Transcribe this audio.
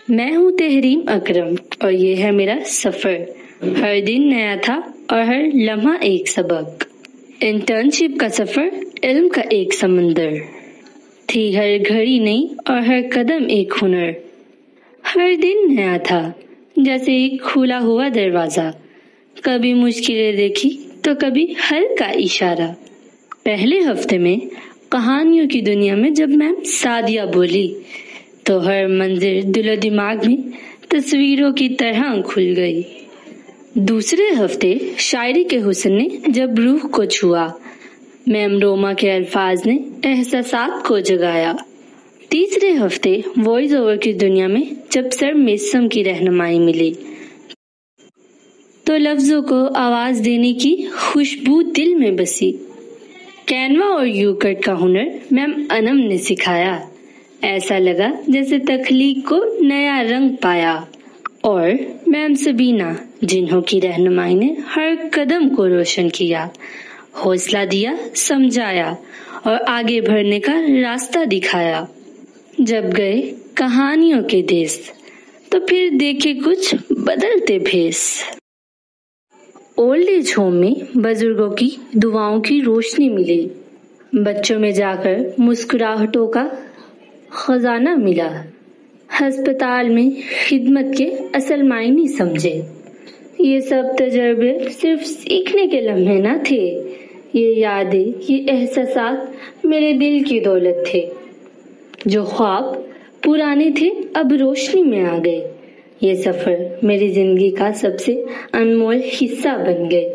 میں ہوں تحریم اکرم اور یہ ہے میرا سفر۔ ہر دن نیا تھا اور ہر لمحہ ایک سبق۔ انٹرنشپ کا سفر علم کا ایک سمندر، تھی ہر گھڑی نئی اور ہر قدم ایک ہنر۔ ہر دن نیا تھا جیسے ایک کھلا ہوا دروازہ، کبھی مشکلیں دیکھی تو کبھی حل کا اشارہ۔ پہلے ہفتے میں کہانیوں کی دنیا میں جب میم سعدیہ بولی تو ہر منظر دل و دماغ میں تصویروں کی طرح کھل گئی۔ دوسرے ہفتے شاعری کے حسن نے جب روح کو چھوا، میم روما کے الفاظ نے احساسات کو جگایا۔ تیسرے ہفتے وائس اوور کی دنیا میں جب سر میسم کی رہنمائی ملی تو لفظوں کو آواز دینے کی خوشبو دل میں بسی۔ کینوا اور یو کٹ کا ہنر میم انم نے سکھایا، ایسا لگا جیسے تخلیق کو نیا رنگ پایا۔ اور میم سبینہ جنہوں کی رہنمائی نے ہر قدم کو روشن کیا، حوصلہ دیا، سمجھایا اور آگے بڑھنے کا راستہ دکھایا۔ جب گئے کہانیوں کے دیس تو پھر دیکھے کچھ بدلتے بھیس۔ اولڈ ایج ہوم میں بزرگوں کی دعاؤں کی روشنی ملی، بچوں میں جا کر مسکراہٹوں کا خزانہ ملا۔ ہسپتال میں خدمت کے اصل معنی سمجھے۔ یہ سب تجربے صرف سیکھنے کے لمحے نہ تھے، یہ یادیں، یہ احساسات میرے دل کی دولت تھے۔ جو خواب پرانے تھے اب روشنی میں آ گئے۔ یہ سفر میری زندگی کا سب سے انمول حصہ بن گئے۔